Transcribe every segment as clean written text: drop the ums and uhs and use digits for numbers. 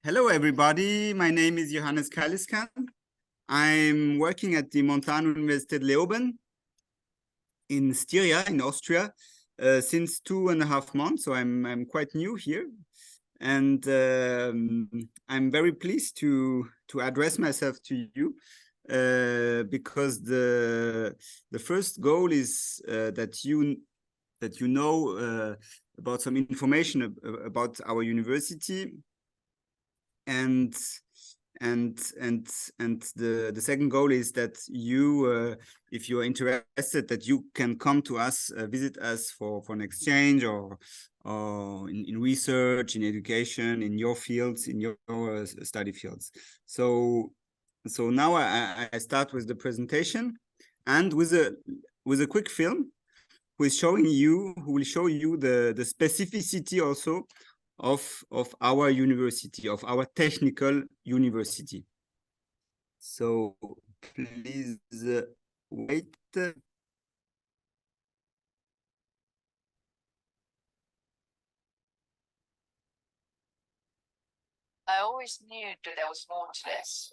Hello, everybody. My name is Johannes Caliskan. I'm working at the Montanunviversität Leoben in Styria, in Austria, since 2.5 months. So I'm quite new here, and I'm very pleased to address myself to you because the first goal is that you know about some information about our university. And the second goal is that you, if you are interested, that you can come to us, visit us for an exchange or in research, in education, in your fields, in your study fields. So now I start with the presentation, and with a quick film who will show you the specificity also of our university, of our technical university. So please wait. I always knew that there was more to this.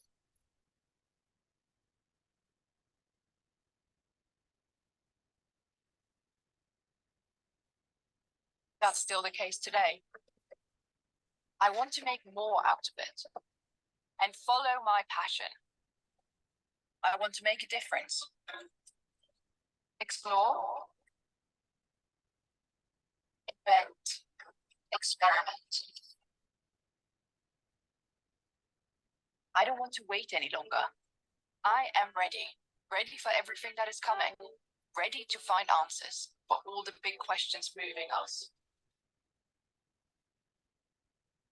That's still the case today. I want to make more out of it and follow my passion. I want to make a difference. Explore, invent, experiment. I don't want to wait any longer. I am ready for everything that is coming, ready to find answers for all the big questions moving us.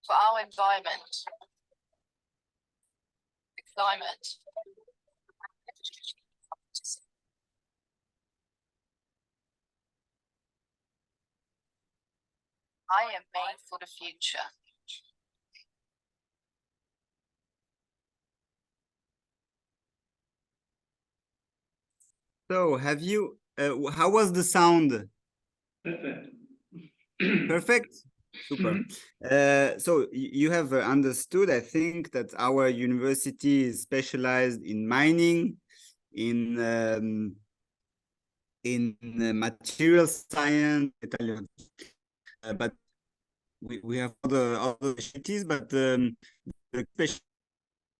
For our environment, the climate. I am made for the future. So have you, how was the sound? Perfect. Perfect. Super. So you have understood, I think, that our university is specialized in mining, in material science, but we have other specialties, but the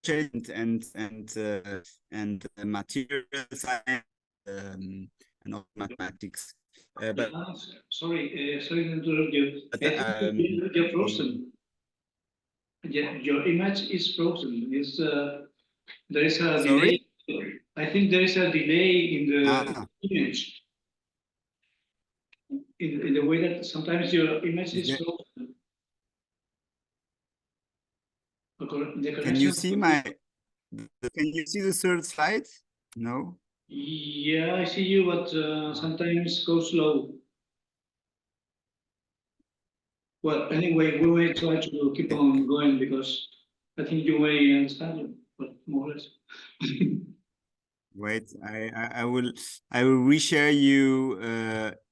specialty and material science and mathematics. But sorry to interrupt you. You're frozen. Yeah, your image is frozen. There is a delay. I think there is a delay in the image. In the way that sometimes your image is frozen. Can you see the third slide? No? Yeah, I see you, but sometimes go slow. Well, anyway, we will try to keep on going because I think you may understand it, but more or less. Wait, I will reshare you.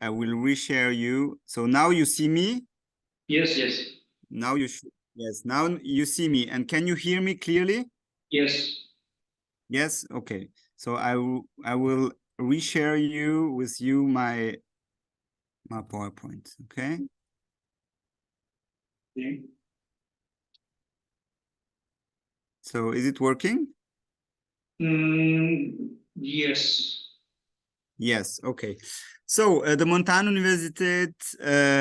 I will reshare you. So now you see me? Yes. Now you should. Yes, now you see me. And can you hear me clearly? Yes. Yes. Okay. So I will reshare with you my PowerPoint. Okay. Okay. So is it working? Yes. Yes. Okay. So the Montanunviversität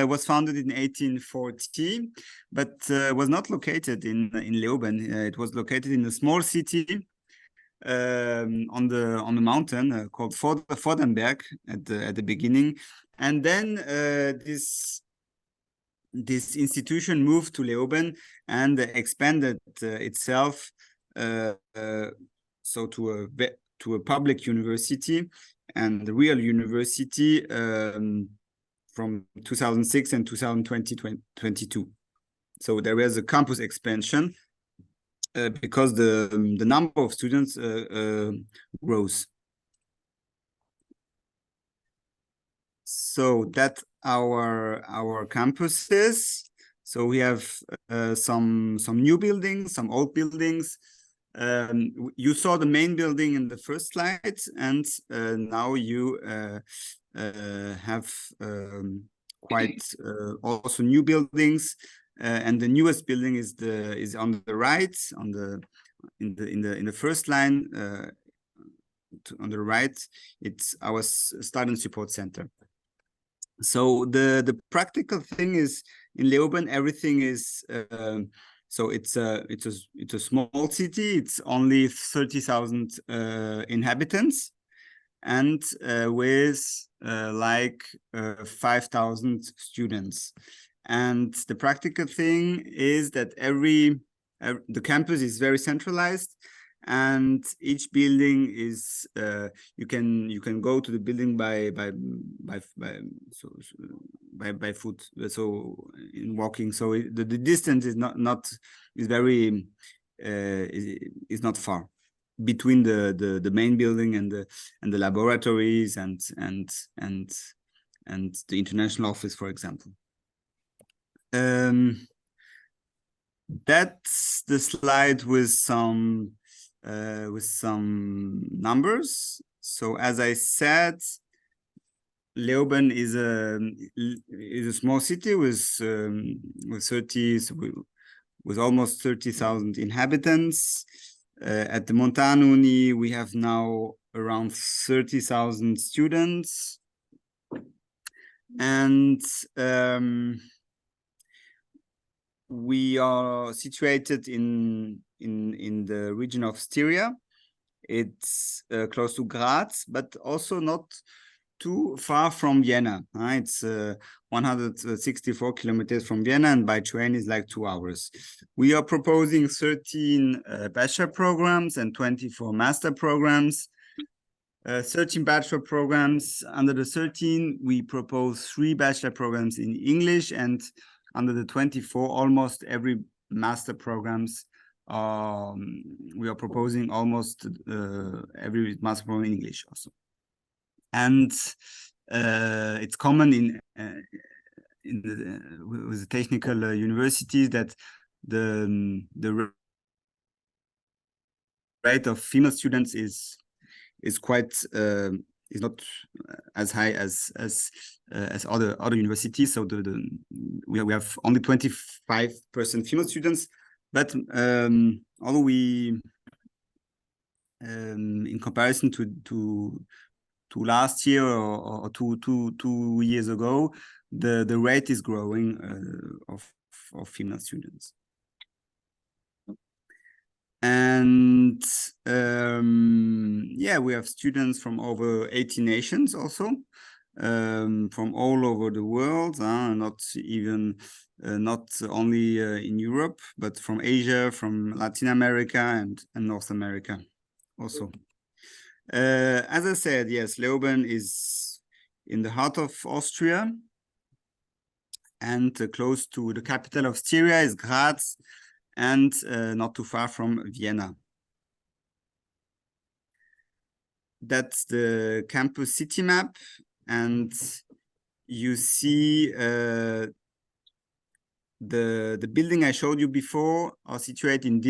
was founded in 1840, but was not located in Leoben. It was located in a small city on the mountain called Vordenberg at the beginning, and then this institution moved to Leoben and expanded itself so to a public university and the real university from 2006 and 2022. So there was a campus expansion because the number of students grows. So that our campuses. So we have some new buildings, some old buildings. You saw the main building in the first slide, and now you have quite also new buildings, and the newest building is on the right, in the first line, on the right. It's our student support center. So the practical thing is, in Leoben everything is so it's a small city. It's only 30,000 inhabitants, and with like 5,000 students. And the practical thing is that the campus is very centralized, and each building is you can go to the building by foot, so in walking. So the distance is is not far between the main building and the laboratories and the international office, for example. That's the slide with some numbers. So as I said, Leoben is a small city with almost 30,000 inhabitants. At the Montanuni, we have now around 30,000 students, and we are situated in the region of Styria. It's close to Graz, but also not too far from Vienna. It's 164 kilometers from Vienna, and by train is like 2 hours. We are proposing 13 bachelor programs and 24 master programs. 13 bachelor programs. Under the 13, we propose 3 bachelor programs in English, and under the 24, almost every master programs. We are proposing almost every master program in English also. And it's common with the technical universities that the rate of female students is quite is not as high as other universities. So we have only 25% female students, but although we in comparison to last year or two years ago, the rate is growing of female students. And yeah, we have students from over 80 nations also, from all over the world, not only in Europe, but from Asia, from Latin America and North America also. As I said, yes, Leoben is in the heart of Austria, and close to the capital of Styria is Graz, and not too far from Vienna. That's the campus city map, and you see the building I showed you before are situated in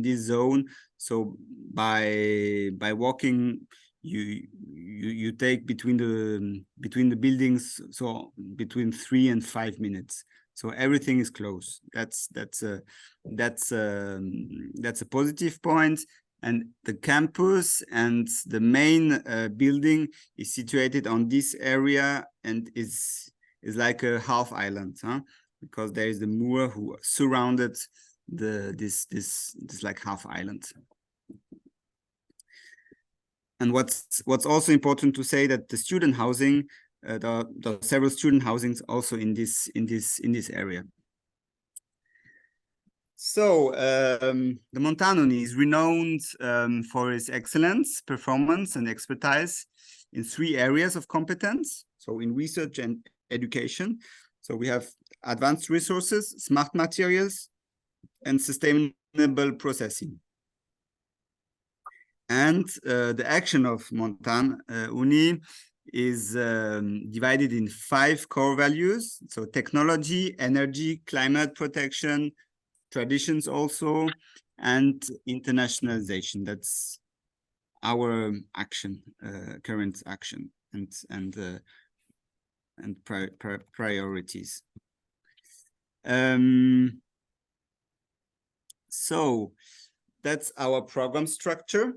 this zone. So by walking, you take between the buildings, so between 3 and 5 minutes. So everything is close. That's a positive point. And the campus and the main building is situated on this area, and is like a half island, because there is the moor who surrounded this like half island. And what's also important to say that the student housing, there are several student housings also in this area. So the Montanuni is renowned for its excellence, performance, and expertise in 3 areas of competence. So in research and education. So we have advanced resources, smart materials, and sustainable processing. And the action of Montanuni is divided in 5 core values. So technology, energy, climate protection, traditions also, and internationalization. That's our action, current action, and priorities. So that's our program structure.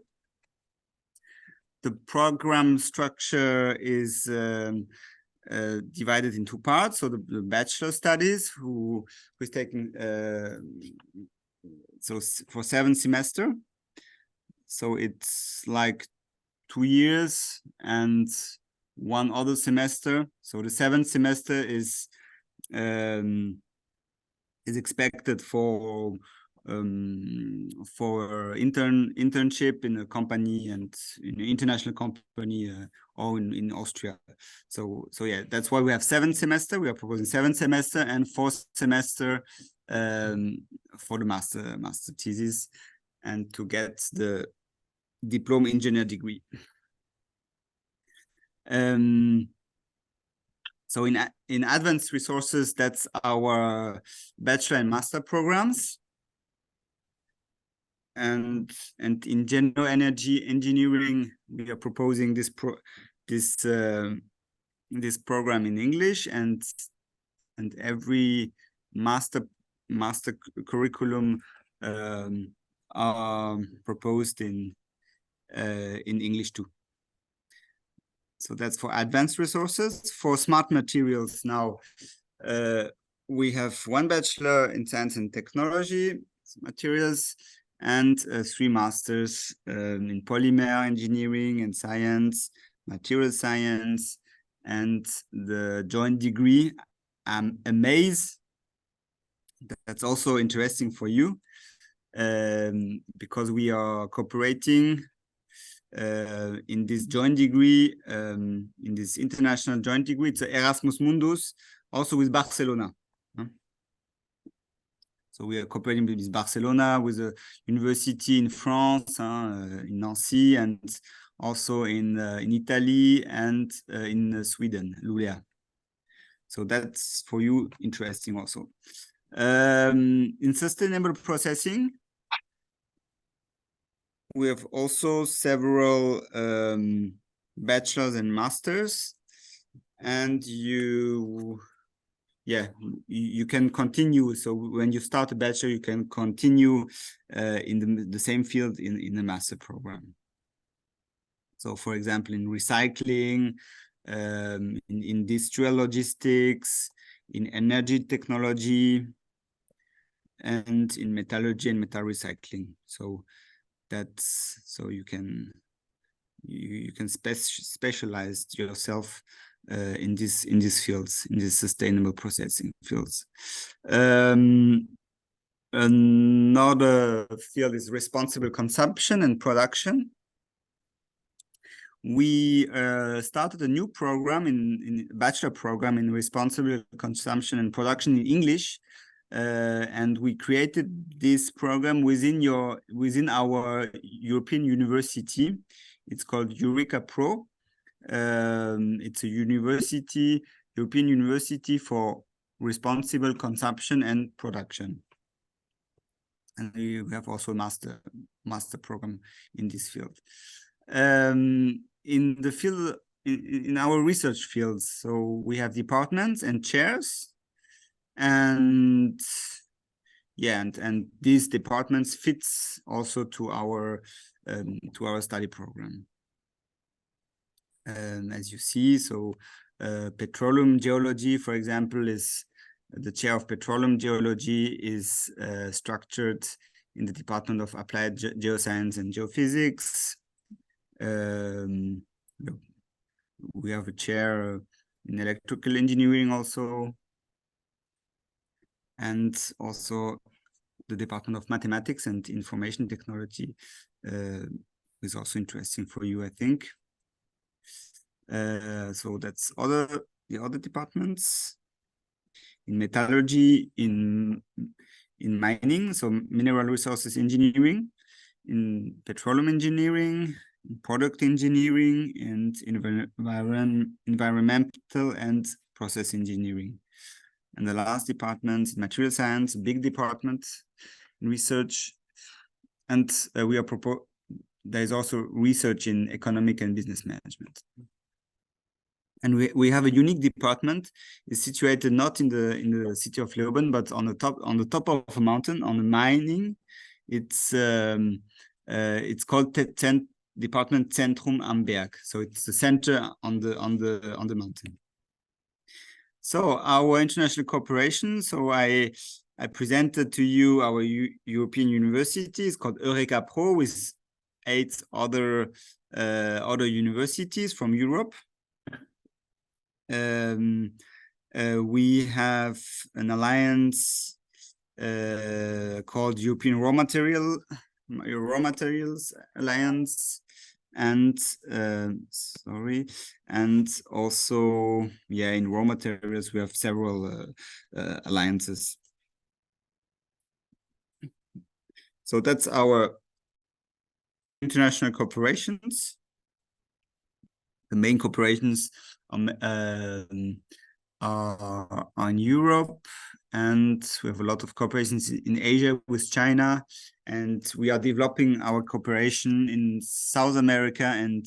The program structure is divided in 2 parts. So the bachelor studies, who is taking so for 7 semesters. So it's like 2 years and 1 other semester. So the 7th semester is expected for internship in a company, and in an international company, or in Austria. So yeah, that's why we have 7 semester. We are proposing 7 semester and 4th semester for the master thesis, and to get the diploma engineer degree. So in advanced resources, that's our bachelor and master programs. And in general energy engineering, we are proposing this program in English, and every master curriculum are proposed in English too. So that's for advanced resources. For smart materials now, we have 1 bachelor in science and technology materials, and 3 masters in polymer engineering and science, material science, and the joint degree, AMAZE. That's also interesting for you, because we are cooperating in this joint degree, in this international joint degree. It's Erasmus Mundus, also with Barcelona. So we are cooperating with Barcelona, with a university in France, in Nancy, and also in Italy, and in Sweden, Luleå. So that's for you interesting also. In sustainable processing, we have also several bachelors and masters, and you can continue. So when you start a bachelor, you can continue in the same field in the master program. So for example, in recycling, in industrial logistics, in energy technology, and in metallurgy and metal recycling. So you can specialize yourself in these fields, in these sustainable processing fields. Another field is responsible consumption and production. We started a new program in bachelor program in responsible consumption and production in English, and we created this program within our European university. It's called Eureka Pro. It's a European university for responsible consumption and production. And we have also a master program in this field. In the field, in our research fields, so we have departments and chairs, and these departments fits also to our study program. As you see, so petroleum geology, for example, is the chair of petroleum geology is structured in the Department of Applied Geoscience and Geophysics. We have a chair in electrical engineering also, and also the Department of Mathematics and Information Technology is also interesting for you, I think. So that's the other departments. In metallurgy, in mining, so mineral resources engineering, in petroleum engineering, product engineering, and environmental and process engineering. And the last department is material science, big department in research. And there is also research in economic and business management. And we have a unique department. It's situated not in the city of Leoben, but on the top of a mountain, on the mining. It's called Department Zentrum am Berg. So it's the center on the mountain. So our international cooperation. So I presented to you our European university. It's called Eureka Pro, with 8 other universities from Europe. We have an alliance called European Raw Materials Alliance, and and also in raw materials we have several alliances. So that's our international corporations. The main corporations are in Europe, and we have a lot of corporations in Asia with China, and we are developing our cooperation in South America and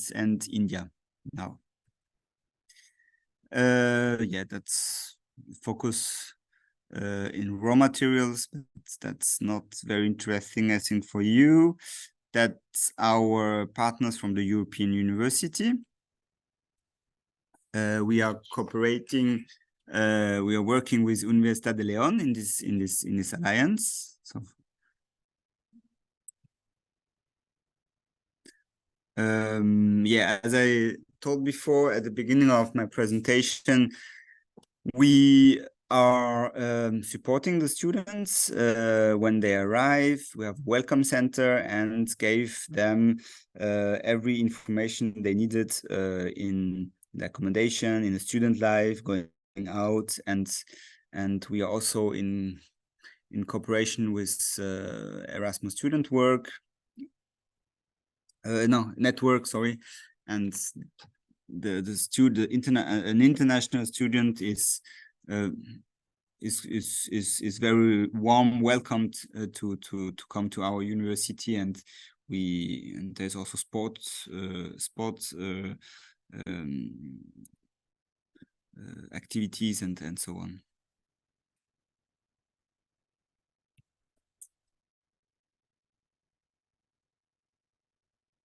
India now. That's focus in raw materials, but that's not very interesting, I think, for you. That's our partners from the European University. We are cooperating. We are working with Universidad de León in this alliance. So, as I told before at the beginning of my presentation, we are supporting the students when they arrive. We have a welcome center and gave them every information they needed in the accommodation, in the student life, going out, and we are also in cooperation with Erasmus student network, sorry, and an international student is very warm welcomed to come to our university, and there's also sports activities and so on.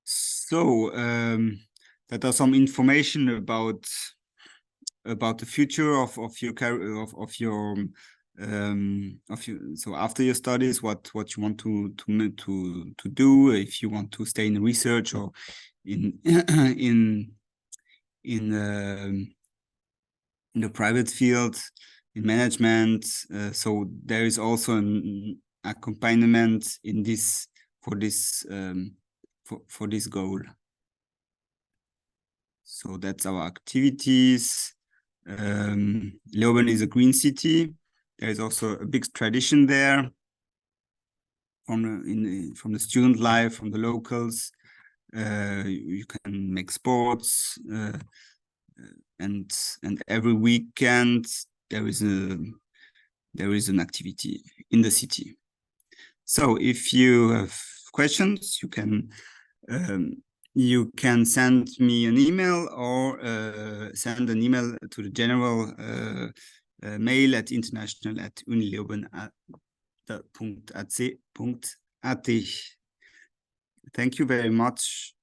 So that are some information about the future of your career, so after your studies, what you want to do, if you want to stay in research or in the private field, in management. So there is also an accompaniment in this for this goal. So that's our activities. Leoben is a green city. There is also a big tradition there from the student life, from the locals. You can make sports, and every weekend there is an activity in the city. So if you have questions, you can send me an email or send an email to the general mail at international@unileoben.ac.at. Thank you very much.